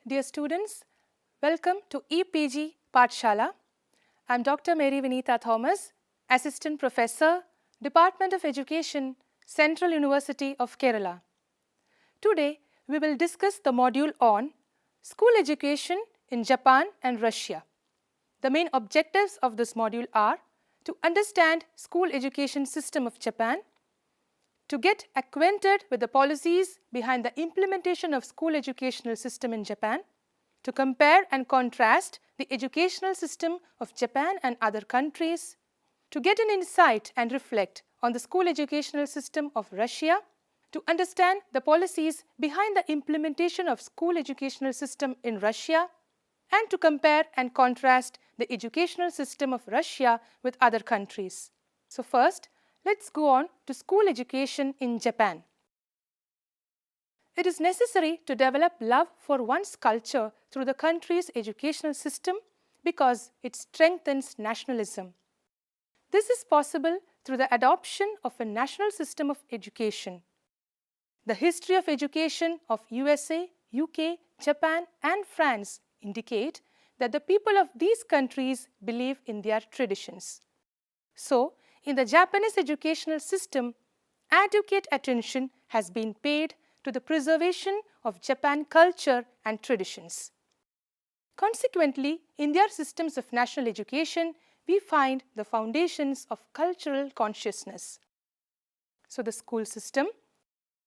Dear students, welcome to EPG Pathshala. I am Dr. Mary Vinita Thomas, Assistant Professor, Department of Education, Central University of Kerala. Today, we will discuss the module on School Education in Japan and Russia. The main objectives of this module are to understand school education system of Japan, to get acquainted with the policies behind the implementation of school educational system in Japan, to compare and contrast the educational system of Japan and other countries, to get an insight and reflect on the school educational system of Russia, to understand the policies behind the implementation of school educational system in Russia, and to compare and contrast the educational system of Russia with other countries. So first, let's go on to school education in Japan. It is necessary to develop love for one's culture through the country's educational system because it strengthens nationalism. This is possible through the adoption of a national system of education. The history of education of USA, UK, Japan and France indicate that the people of these countries believe in their traditions. So, in the Japanese educational system, adequate attention has been paid to the preservation of Japan culture and traditions. Consequently, in their systems of national education, we find the foundations of cultural consciousness. So, the school system.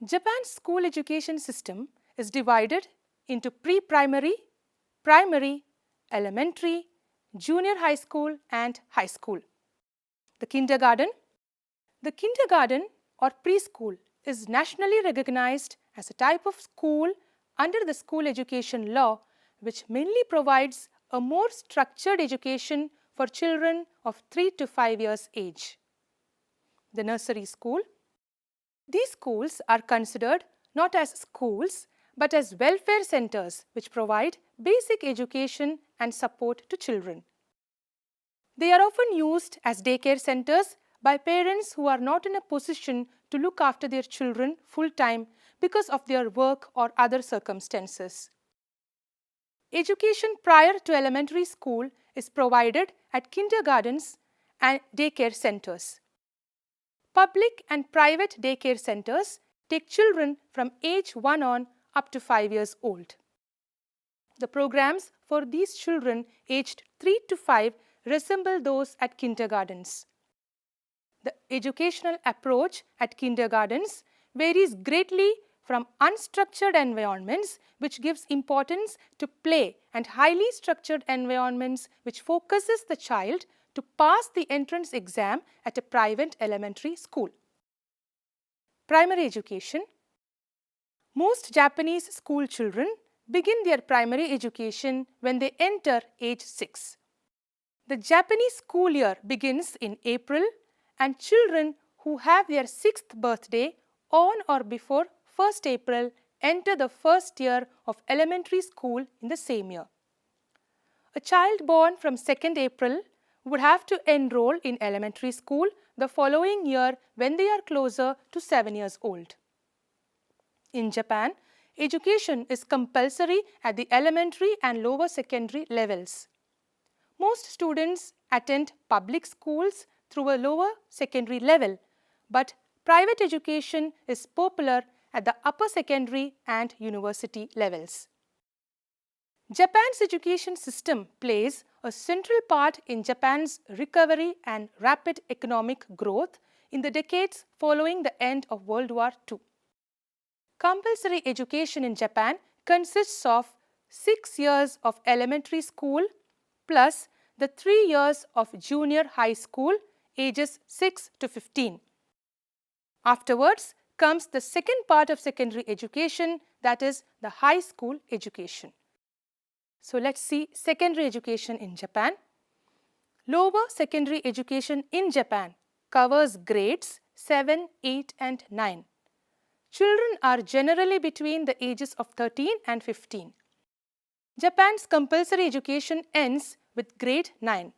Japan's school education system is divided into pre-primary, primary, elementary, junior high school and high school. The kindergarten. The kindergarten or preschool is nationally recognized as a type of school under the school education law which mainly provides a more structured education for children of 3 to 5 years age. The nursery school. These schools are considered not as schools but as welfare centers which provide basic education and support to children. They are often used as daycare centers by parents who are not in a position to look after their children full-time because of their work or other circumstances. Education prior to elementary school is provided at kindergartens and daycare centers. Public and private daycare centers take children from age 1 on up to 5 years old. The programs for these children aged 3 to 5 resemble those at kindergartens. The educational approach at kindergartens varies greatly from unstructured environments which gives importance to play and highly structured environments which focuses the child to pass the entrance exam at a private elementary school. Primary education. Most Japanese school children begin their primary education when they enter age 6. The Japanese school year begins in April and children who have their 6th birthday on or before 1st April enter the first year of elementary school in the same year. A child born from 2nd April would have to enroll in elementary school the following year when they are closer to 7 years old. In Japan, education is compulsory at the elementary and lower secondary levels. Most students attend public schools through a lower secondary level, but private education is popular at the upper secondary and university levels. Japan's education system plays a central part in Japan's recovery and rapid economic growth in the decades following the end of World War II. Compulsory education in Japan consists of 6 years of elementary school plus the 3 years of junior high school ages 6 to 15. Afterwards comes the second part of secondary education, that is the high school education. So let's see secondary education in Japan. Lower secondary education in Japan covers grades 7, 8 and 9. Children are generally between the ages of 13 and 15. Japan's compulsory education ends with grade 9.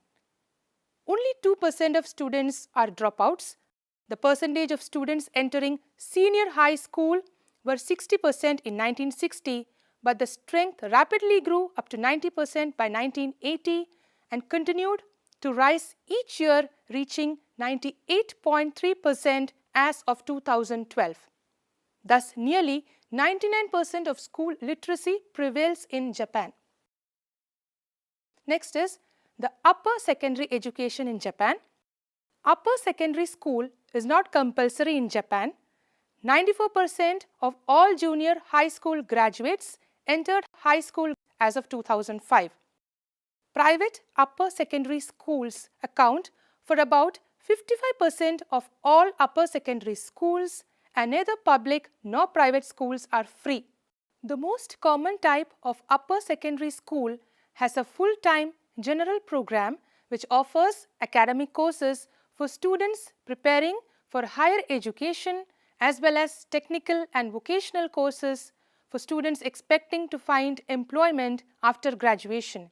Only 2% of students are dropouts. The percentage of students entering senior high school were 60% in 1960 but the strength rapidly grew up to 90% by 1980 and continued to rise each year, reaching 98.3% as of 2012. Thus, nearly 99% of school literacy prevails in Japan. Next is the upper secondary education in Japan. Upper secondary school is not compulsory in Japan. 94% of all junior high school graduates entered high school as of 2005. Private upper secondary schools account for about 55% of all upper secondary schools, and neither public nor private schools are free. The most common type of upper secondary school has a full-time general program which offers academic courses for students preparing for higher education as well as technical and vocational courses for students expecting to find employment after graduation.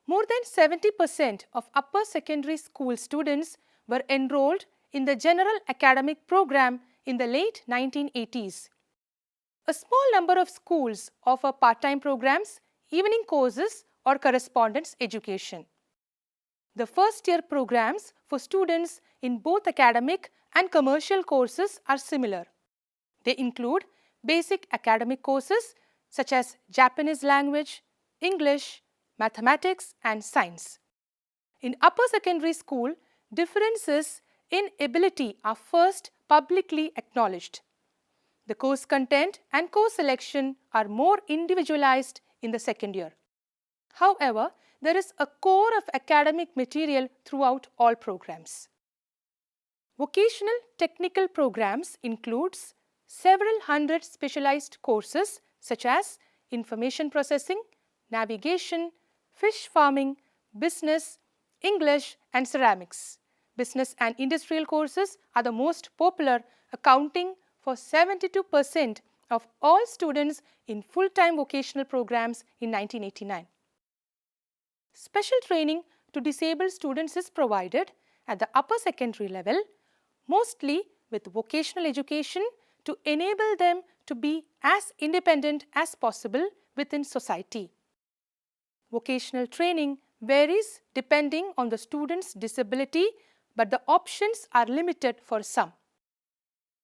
More than 70% of upper secondary school students were enrolled in the general academic program in the late 1980s. A small number of schools offer part-time programs, evening courses, or correspondence education. The first-year programs for students in both academic and commercial courses are similar. They include basic academic courses such as Japanese language, English, mathematics, and science. In upper secondary school, differences in ability are first publicly acknowledged. The course content and course selection are more individualized in the second year. However, there is a core of academic material throughout all programs. Vocational technical programs includes several hundred specialized courses such as information processing, navigation, fish farming, business, English, and ceramics. Business and industrial courses are the most popular, accounting for 72% of all students in full-time vocational programs in 1989. Special training to disabled students is provided at the upper secondary level, mostly with vocational education to enable them to be as independent as possible within society. Vocational training varies depending on the student's disability, but the options are limited for some.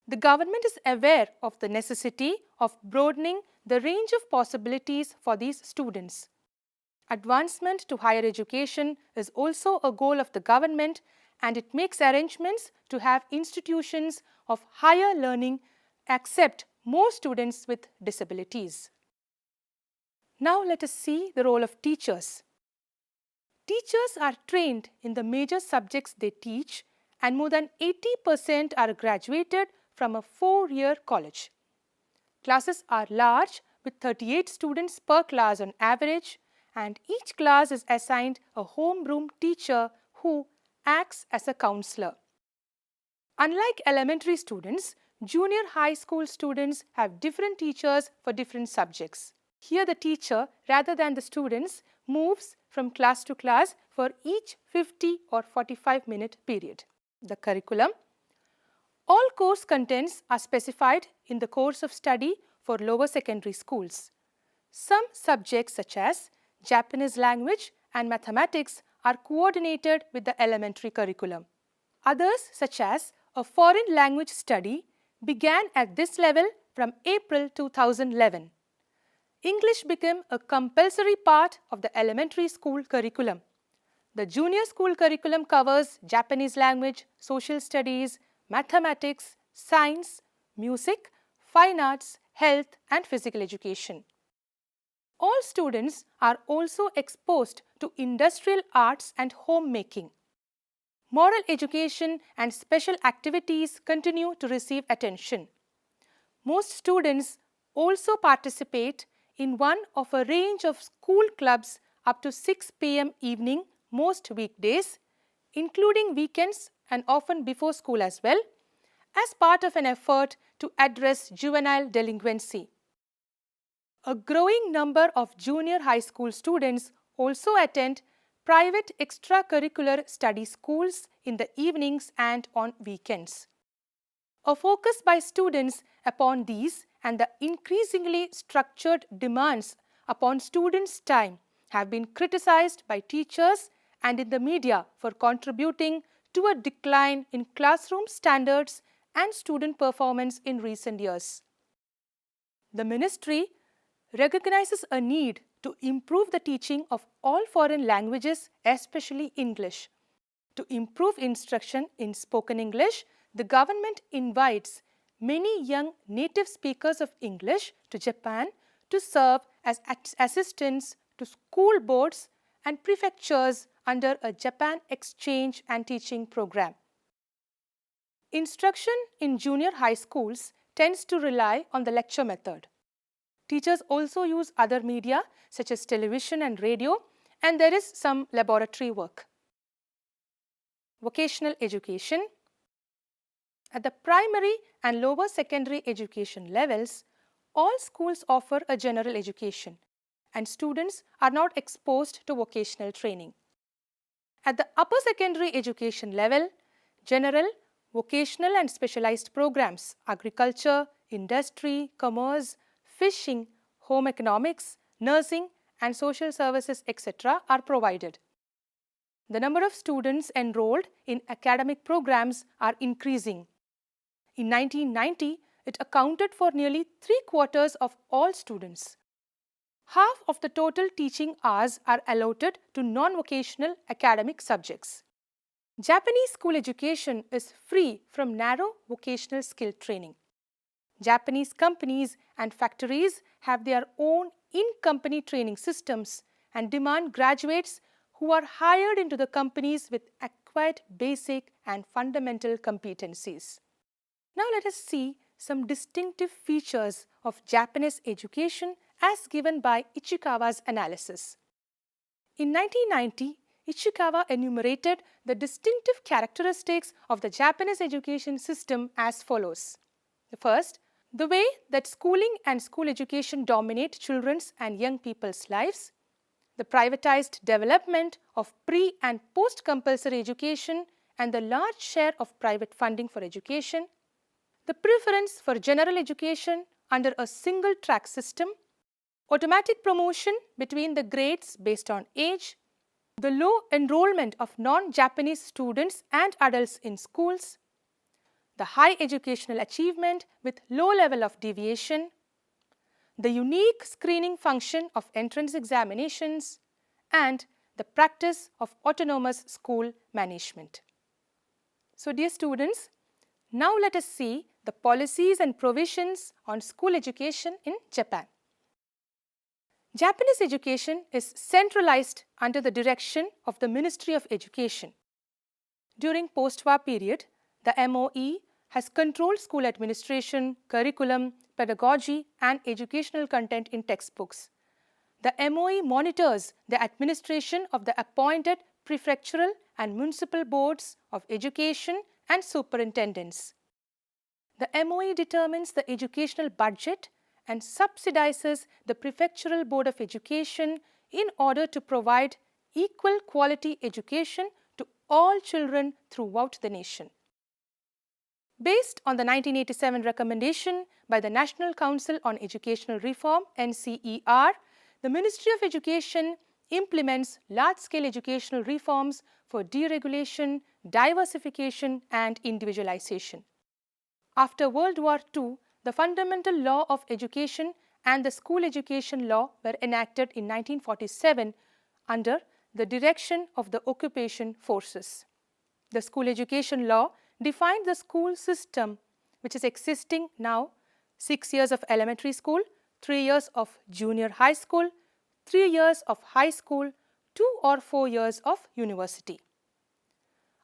The government is aware of the necessity of broadening the range of possibilities for these students. Advancement to higher education is also a goal of the government, and it makes arrangements to have institutions of higher learning accept more students with disabilities. Now let us see the role of teachers. Teachers are trained in the major subjects they teach, and more than 80% are graduated from a 4-year college. Classes are large with 38 students per class on average, and each class is assigned a homeroom teacher who acts as a counselor. Unlike elementary students, junior high school students have different teachers for different subjects. Here the teacher, rather than the students, moves from class to class for each 50 or 45-minute period. The curriculum. All course contents are specified in the course of study for lower secondary schools. Some subjects such as Japanese language and mathematics are coordinated with the elementary curriculum. Others, such as a foreign language study, began at this level from April 2011. English became a compulsory part of the elementary school curriculum. The junior school curriculum covers Japanese language, social studies, mathematics, science, music, fine arts, health, and physical education. All students are also exposed to industrial arts and homemaking. Moral education and special activities continue to receive attention. Most students also participate in one of a range of school clubs up to 6 p.m. evening most weekdays, including weekends and often before school as well, as part of an effort to address juvenile delinquency. A growing number of junior high school students also attend private extracurricular study schools in the evenings and on weekends. A focus by students upon these and the increasingly structured demands upon students' time have been criticized by teachers and in the media for contributing to a decline in classroom standards and student performance in recent years. The Ministry recognizes a need to improve the teaching of all foreign languages, especially English. To improve instruction in spoken English, the government invites many young native speakers of English to Japan to serve as assistants to school boards and prefectures under a Japan exchange and teaching program. Instruction in junior high schools tends to rely on the lecture method. Teachers also use other media such as television and radio, and there is some laboratory work. Vocational education. At the primary and lower secondary education levels, all schools offer a general education, and students are not exposed to vocational training. At the upper secondary education level, general, vocational and specialized programs, agriculture, industry, commerce, fishing, home economics, nursing and social services, etc. are provided. The number of students enrolled in academic programs are increasing. In 1990, it accounted for nearly 3/4 of all students. Half of the total teaching hours are allotted to non-vocational academic subjects. Japanese school education is free from narrow vocational skill training. Japanese companies and factories have their own in-company training systems and demand graduates who are hired into the companies with acquired basic and fundamental competencies. Now let us see some distinctive features of Japanese education as given by Ichikawa's analysis. In 1990, Ichikawa enumerated the distinctive characteristics of the Japanese education system as follows. The first, the way that schooling and school education dominate children's and young people's lives. The privatized development of pre- and post-compulsory education and the large share of private funding for education. The preference for general education under a single-track system. Automatic promotion between the grades based on age. The low enrollment of non-Japanese students and adults in schools. The high educational achievement with low level of deviation. The unique screening function of entrance examinations, and the practice of autonomous school management. So dear students, now let us see the policies and provisions on school education in Japan. Japanese education is centralized under the direction of the Ministry of Education. During post-war period, the MOE has controlled school administration, curriculum, pedagogy and educational content in textbooks. The MOE monitors the administration of the appointed prefectural and municipal boards of education and superintendents. The MOE determines the educational budget and subsidizes the prefectural board of education in order to provide equal quality education to all children throughout the nation. Based on the 1987 recommendation by the National Council on Educational Reform (NCER), the Ministry of Education implements large-scale educational reforms for deregulation, diversification and individualization. After World War II, the Fundamental Law of Education and the School Education Law were enacted in 1947 under the direction of the occupation forces. The School Education Law defined the school system which is existing now: 6 years of elementary school, 3 years of junior high school, 3 years of high school, 2 or 4 years of university.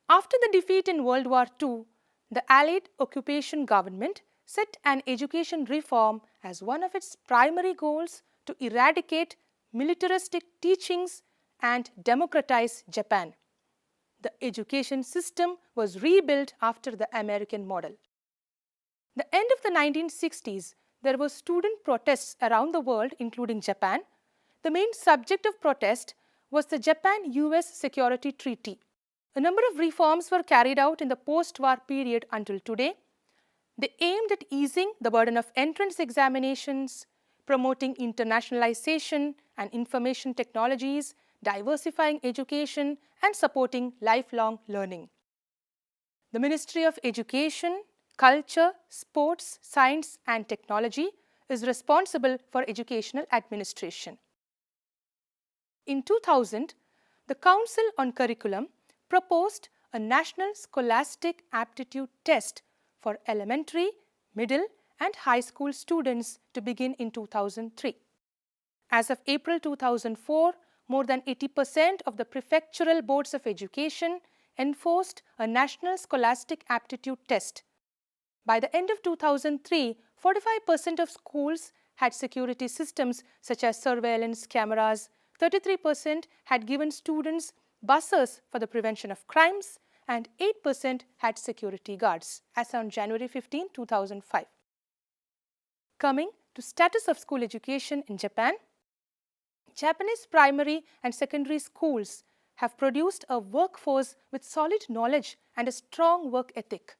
After the defeat in World War II, the Allied occupation government set an education reform as one of its primary goals to eradicate militaristic teachings and democratize Japan. The education system was rebuilt after the American model. The end of the 1960s, there were student protests around the world, including Japan. The main subject of protest was the Japan-US Security Treaty. A number of reforms were carried out in the post-war period until today. They aimed at easing the burden of entrance examinations, promoting internationalization and information technologies, diversifying education, and supporting lifelong learning. The Ministry of Education, Culture, Sports, Science and Technology is responsible for educational administration. In 2000, the Council on Curriculum proposed a National Scholastic Aptitude Test for elementary, middle and high school students to begin in 2003. As of April 2004, more than 80% of the prefectural boards of education enforced a National Scholastic Aptitude Test. By the end of 2003, 45% of schools had security systems such as surveillance cameras, 33% had given students buzzers for the prevention of crimes, and 8% had security guards as on January 15, 2005. Coming to status of school education in Japan, Japanese primary and secondary schools have produced a workforce with solid knowledge and a strong work ethic.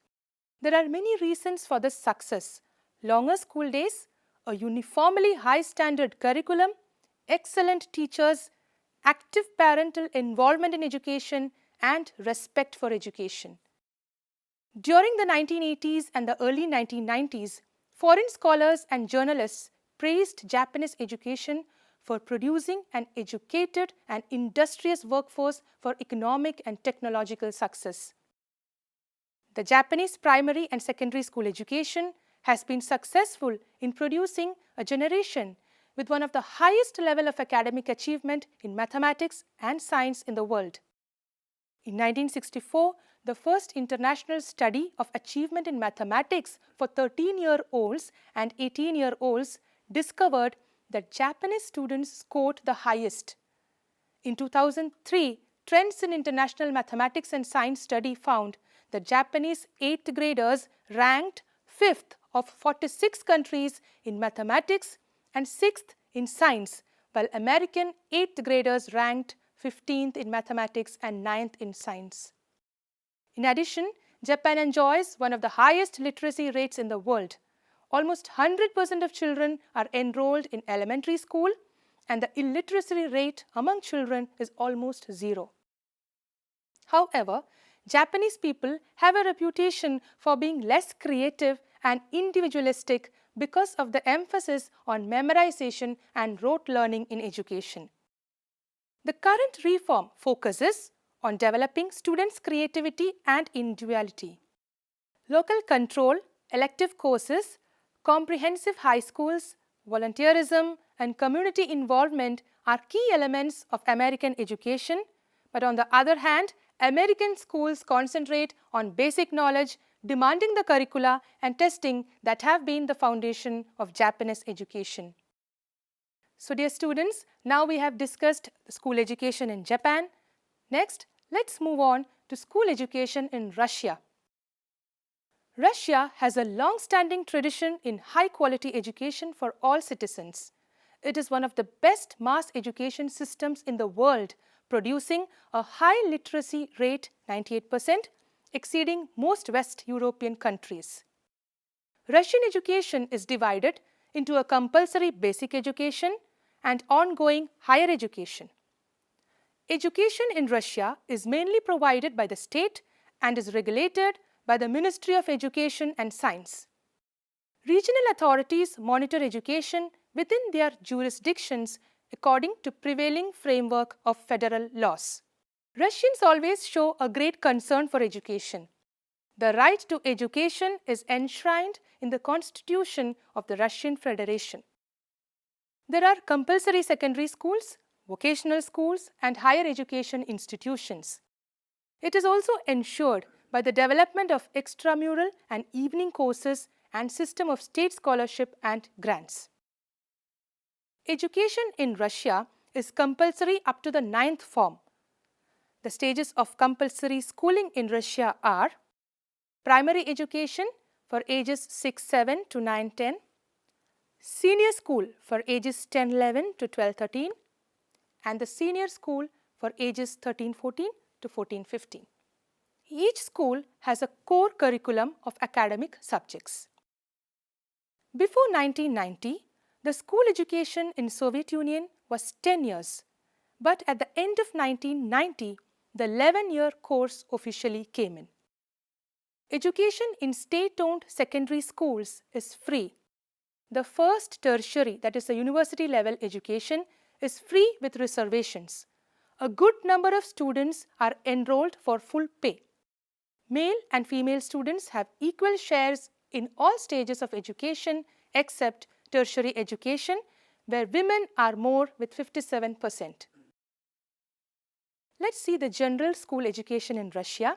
There are many reasons for this success: longer school days, a uniformly high standard curriculum, excellent teachers, active parental involvement in education, and respect for education. During the 1980s and the early 1990s, foreign scholars and journalists praised Japanese education for producing an educated and industrious workforce for economic and technological success. The Japanese primary and secondary school education has been successful in producing a generation with one of the highest level of academic achievement in mathematics and science in the world. In 1964, the first international study of achievement in mathematics for 13-year-olds and 18-year-olds discovered that Japanese students scored the highest. In 2003, Trends in International Mathematics and Science study found that Japanese 8th graders ranked 5th of 46 countries in mathematics and 6th in science, while American 8th graders ranked 15th in mathematics and 9th in science. In addition, Japan enjoys one of the highest literacy rates in the world. Almost 100% of children are enrolled in elementary school, and the illiteracy rate among children is almost zero. However, Japanese people have a reputation for being less creative and individualistic because of the emphasis on memorization and rote learning in education. The current reform focuses on developing students' creativity and individuality. Local control, elective courses, comprehensive high schools, volunteerism, and community involvement are key elements of American education, but on the other hand, American schools concentrate on basic knowledge, demanding the curricula and testing that have been the foundation of Japanese education. So dear students, now we have discussed school education in Japan. Next, let's move on to school education in Russia. Russia has a long-standing tradition in high-quality education for all citizens. It is one of the best mass education systems in the world, producing a high literacy rate 98%, exceeding most West European countries. Russian education is divided into a compulsory basic education and ongoing higher education. Education in Russia is mainly provided by the state and is regulated by the Ministry of Education and Science. Regional authorities monitor education within their jurisdictions according to prevailing framework of federal laws. Russians always show a great concern for education. The right to education is enshrined in the Constitution of the Russian Federation. There are compulsory secondary schools, vocational schools, and higher education institutions. It is also ensured by the development of extramural and evening courses and system of state scholarship and grants. Education in Russia is compulsory up to the 9th form. The stages of compulsory schooling in Russia are primary education for ages 6-7 to 9-10, senior school for ages 10-11 to 12-13, and the senior school for ages 13-14 to 14-15. Each school has a core curriculum of academic subjects. Before 1990, the school education in Soviet Union was 10 years, but at the end of 1990, the 11-year course officially came in. Education in state-owned secondary schools is free. The first tertiary, that is the university level education, is free with reservations. A good number of students are enrolled for full pay. Male and female students have equal shares in all stages of education except tertiary education, where women are more with 57%. Let's see the general school education in Russia.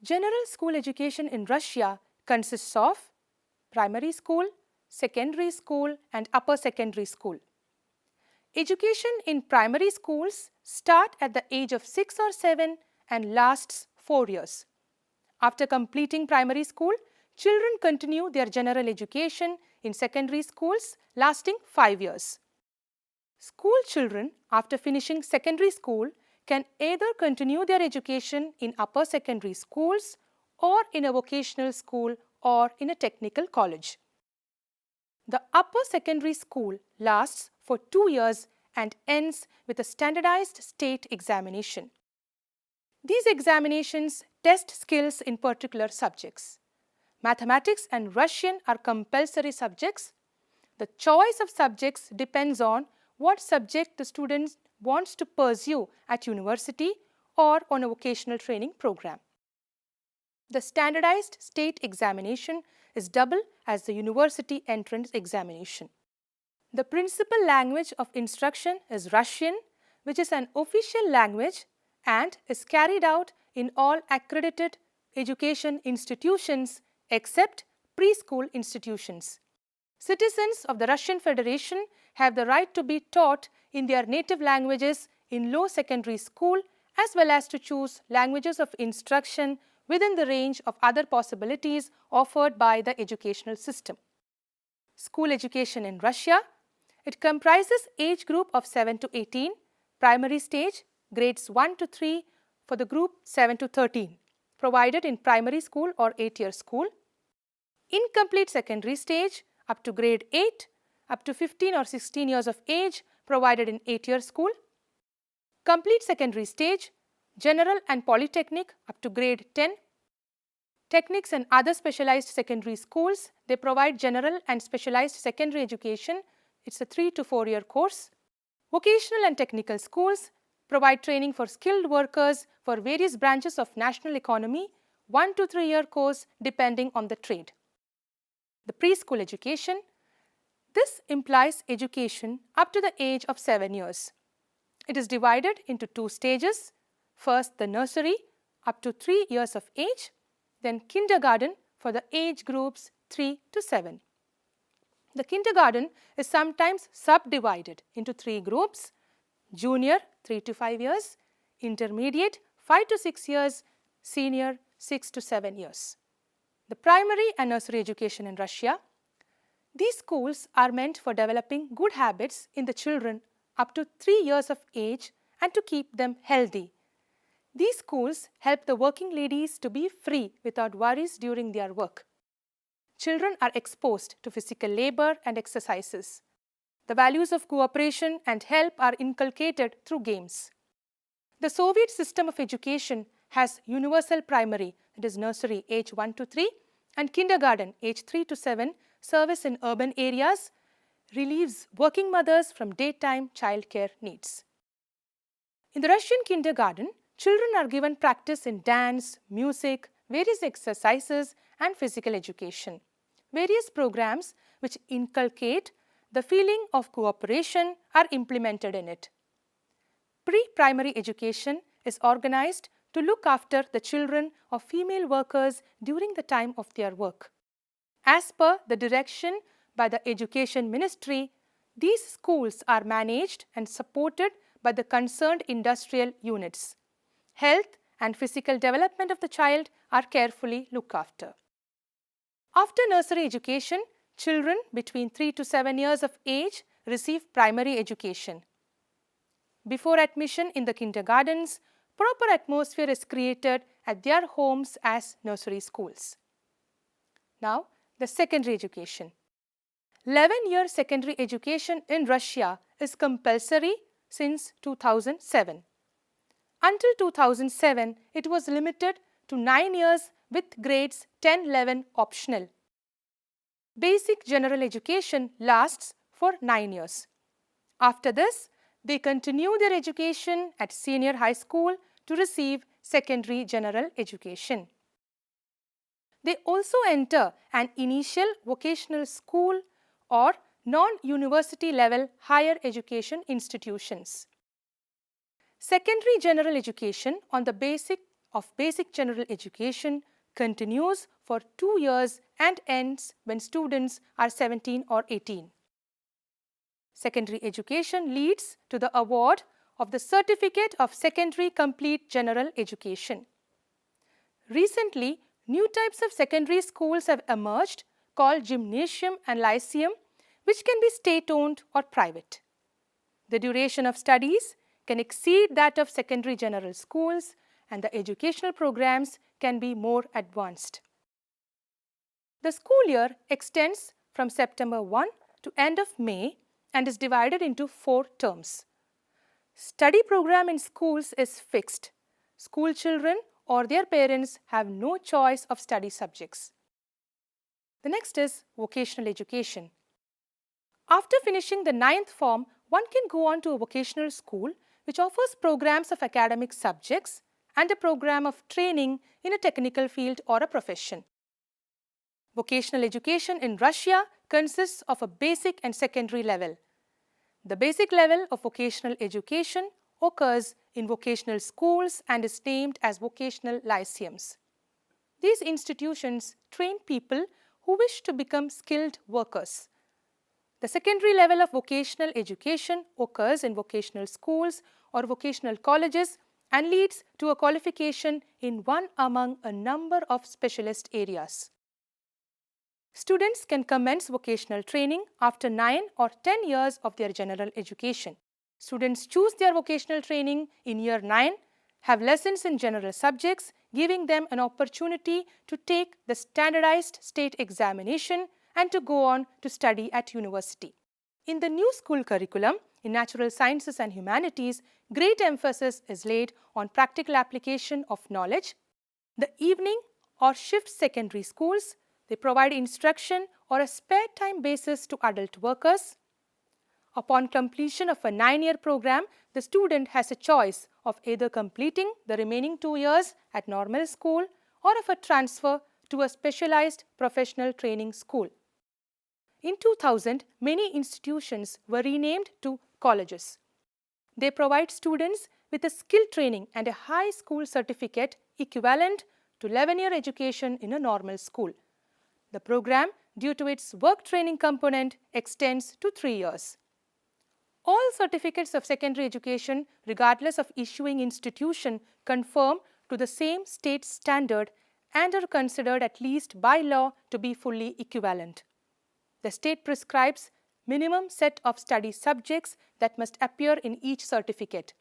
General school education in Russia consists of primary school, secondary school, and upper secondary school. Education in primary schools start at the age of 6 or 7 and lasts 4 years. After completing primary school, children continue their general education in secondary schools lasting 5 years. School children, after finishing secondary school, can either continue their education in upper secondary schools or in a vocational school or in a technical college. The upper secondary school lasts for 2 years and ends with a standardized state examination. These examinations test skills in particular subjects. Mathematics and Russian are compulsory subjects. The choice of subjects depends on what subject the student wants to pursue at university or on a vocational training program. The standardized state examination is double as the university entrance examination. The principal language of instruction is Russian, which is an official language and is carried out in all accredited education institutions except preschool institutions. Citizens of the Russian Federation have the right to be taught in their native languages in low secondary school as well as to choose languages of instruction within the range of other possibilities offered by the educational system. School education in Russia, it comprises age group of 7 to 18, primary stage, grades 1 to 3 for the group 7 to 13, provided in primary school or 8-year school. Incomplete secondary stage up to grade 8, up to 15 or 16 years of age, provided in 8-year school. Complete secondary stage, general and polytechnic up to grade 10. Technics and other specialized secondary schools, they provide general and specialized secondary education. It's a 3 to 4 year course. Vocational and technical schools provide training for skilled workers for various branches of national economy, 1 to 3 year course depending on the trade. The preschool education, this implies education up to the age of 7 years. It is divided into 2 stages. First, the nursery up to 3 years of age, then kindergarten for the age groups 3 to 7. The kindergarten is sometimes subdivided into 3 groups: junior 3 to 5 years, intermediate 5 to 6 years, senior 6 to 7 years. The primary and nursery education in Russia, these schools are meant for developing good habits in the children up to 3 years of age and to keep them healthy. These schools help the working ladies to be free without worries during their work. Children are exposed to physical labor and exercises. The values of cooperation and help are inculcated through games. The Soviet system of education has universal primary, that is nursery age 1 to 3, and kindergarten age 3 to 7 service in urban areas, relieves working mothers from daytime childcare needs. In the Russian kindergarten, children are given practice in dance, music, various exercises, and physical education. Various programs which inculcate the feeling of cooperation are implemented in it. Pre-primary education is organized to look after the children of female workers during the time of their work. As per the direction by the Education Ministry, these schools are managed and supported by the concerned industrial units. Health and physical development of the child are carefully looked after. After nursery education, children between 3 to 7 years of age receive primary education. Before admission in the kindergartens, proper atmosphere is created at their homes as nursery schools. Now, the secondary education. 11-year secondary education in Russia is compulsory since 2007. Until 2007, it was limited to 9 years with grades 10-11 optional. Basic general education lasts for 9 years. After this, they continue their education at senior high school to receive secondary general education. They also enter an initial vocational school or non-university level higher education institutions. Secondary general education on the basic general education continues for 2 years and ends when students are 17 or 18. Secondary education leads to the award of the Certificate of Secondary Complete General Education. Recently, new types of secondary schools have emerged called gymnasium and lyceum, which can be state-owned or private. The duration of studies can exceed that of secondary general schools, and the educational programs can be more advanced. The school year extends from September 1 to end of May and is divided into 4 terms. Study program in schools is fixed. School children or their parents have no choice of study subjects. The next is vocational education. After finishing the 9th form, one can go on to a vocational school which offers programs of academic subjects and a program of training in a technical field or a profession. Vocational education in Russia consists of a basic and secondary level. The basic level of vocational education occurs in vocational schools and is named as vocational lyceums. These institutions train people who wish to become skilled workers. The secondary level of vocational education occurs in vocational schools or vocational colleges and leads to a qualification in one among a number of specialist areas. Students can commence vocational training after 9 or 10 years of their general education. Students choose their vocational training in year 9, have lessons in general subjects, giving them an opportunity to take the standardized state examination and to go on to study at university. In the new school curriculum, in natural sciences and humanities, great emphasis is laid on practical application of knowledge. The evening or shift secondary schools, they provide instruction or a spare time basis to adult workers. Upon completion of a 9-year program, the student has a choice of either completing the remaining 2 years at normal school or of a transfer to a specialized professional training school. In 2000, many institutions were renamed to colleges. They provide students with a skill training and a high school certificate equivalent to 11-year education in a normal school. The program, due to its work training component, extends to 3 years. All certificates of secondary education, regardless of issuing institution, conform to the same state standard and are considered at least by law to be fully equivalent. The state prescribes minimum set of study subjects that must appear in each certificate.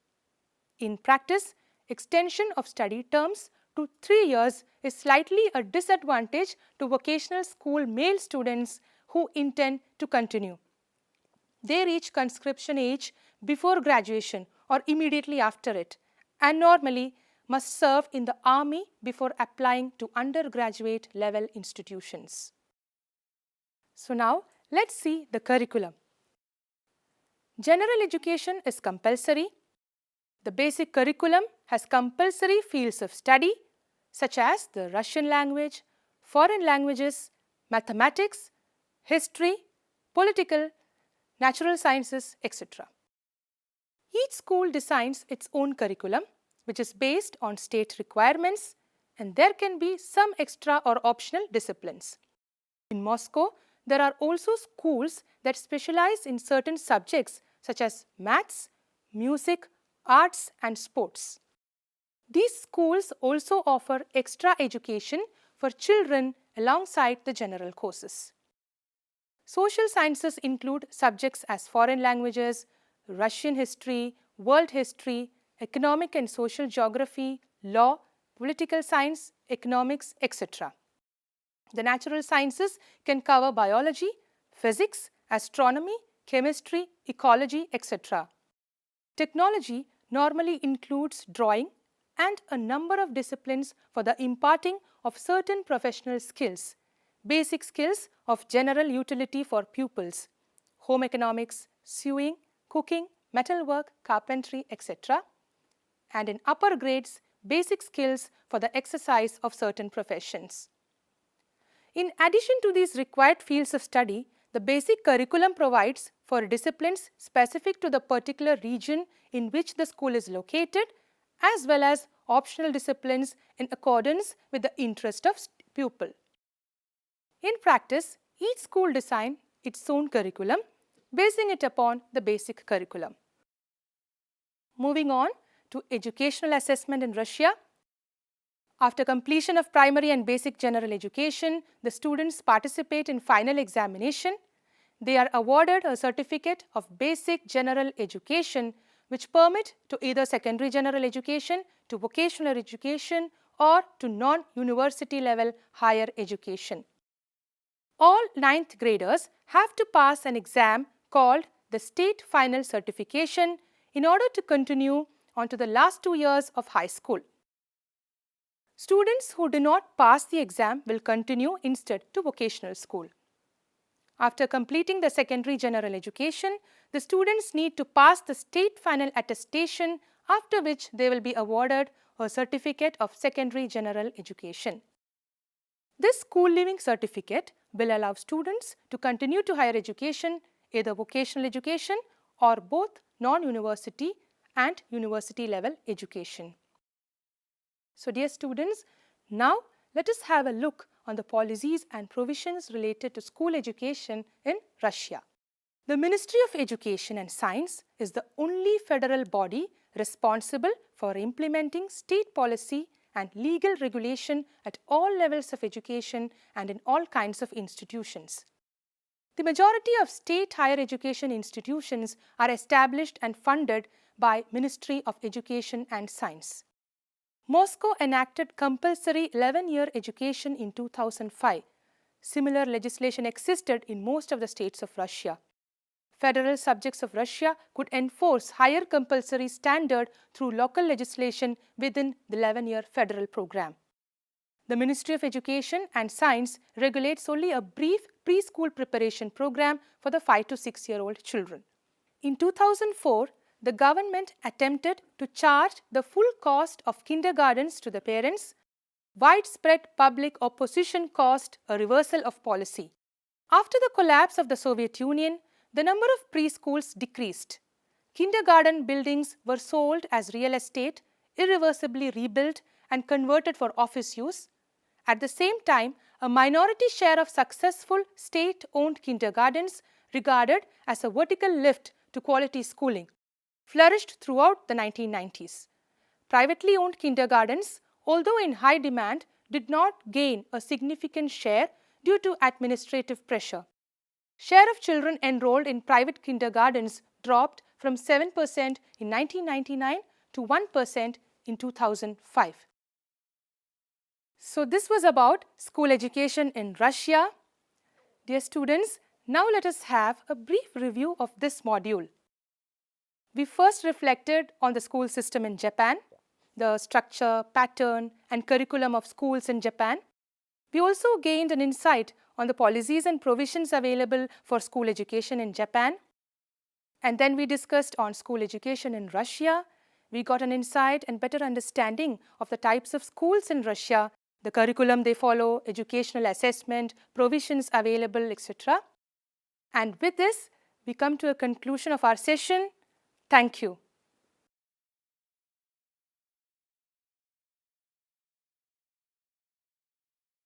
In practice, extension of study terms to 3 years is slightly a disadvantage to vocational school male students who intend to continue. They reach conscription age before graduation or immediately after it, and normally must serve in the army before applying to undergraduate level institutions. So now, let's see the curriculum. General education is compulsory. The basic curriculum has compulsory fields of study such as the Russian language, foreign languages, mathematics, history, political, natural sciences, etc. Each school designs its own curriculum, which is based on state requirements, and there can be some extra or optional disciplines. In Moscow, there are also schools that specialize in certain subjects such as maths, music, arts, and sports. These schools also offer extra education for children alongside the general courses. Social sciences include subjects as foreign languages, Russian history, world history, economic and social geography, law, political science, economics, etc. The natural sciences can cover biology, physics, astronomy, chemistry, ecology, etc. Technology normally includes drawing and a number of disciplines for the imparting of certain professional skills, basic skills of general utility for pupils, home economics, sewing, cooking, metalwork, carpentry, etc. And in upper grades, basic skills for the exercise of certain professions. In addition to these required fields of study, the basic curriculum provides for disciplines specific to the particular region in which the school is located, as well as optional disciplines in accordance with the interest of pupil. In practice, each school designs its own curriculum, basing it upon the basic curriculum. Moving on to educational assessment in Russia. After completion of primary and basic general education, the students participate in final examination. They are awarded a certificate of basic general education, which permit to either secondary general education, to vocational education, or to non-university level higher education. All 9th graders have to pass an exam called the State Final Certification in order to continue on to the last 2 years of high school. Students who do not pass the exam will continue instead to vocational school. After completing the secondary general education, the students need to pass the state final attestation, after which they will be awarded a certificate of secondary general education. This school leaving certificate will allow students to continue to higher education, either vocational education or both non-university and university level education. So dear students, now let us have a look on the policies and provisions related to school education in Russia. The Ministry of Education and Science is the only federal body responsible for implementing state policy and legal regulation at all levels of education and in all kinds of institutions. The majority of state higher education institutions are established and funded by Ministry of Education and Science. Moscow enacted compulsory 11-year education in 2005. Similar legislation existed in most of the states of Russia. Federal subjects of Russia could enforce higher compulsory standard through local legislation within the 11-year federal program. The Ministry of Education and Science regulates only a brief preschool preparation program for the 5 to 6-year-old children. In 2004, the government attempted to charge the full cost of kindergartens to the parents. Widespread public opposition caused a reversal of policy. After the collapse of the Soviet Union, the number of preschools decreased. Kindergarten buildings were sold as real estate, irreversibly rebuilt and converted for office use. At the same time, a minority share of successful state-owned kindergartens, regarded as a vertical lift to quality schooling, flourished throughout the 1990s. Privately owned kindergartens, although in high demand, did not gain a significant share due to administrative pressure. Share of children enrolled in private kindergartens dropped from 7% in 1999 to 1% in 2005. So this was about school education in Russia. Dear students, now let us have a brief review of this module. We first reflected on the school system in Japan, the structure, pattern, and curriculum of schools in Japan. We also gained an insight on the policies and provisions available for school education in Japan. And then we discussed on school education in Russia. We got an insight and better understanding of the types of schools in Russia, the curriculum they follow, educational assessment, provisions available, etc. And with this, we come to a conclusion of our session. Thank you.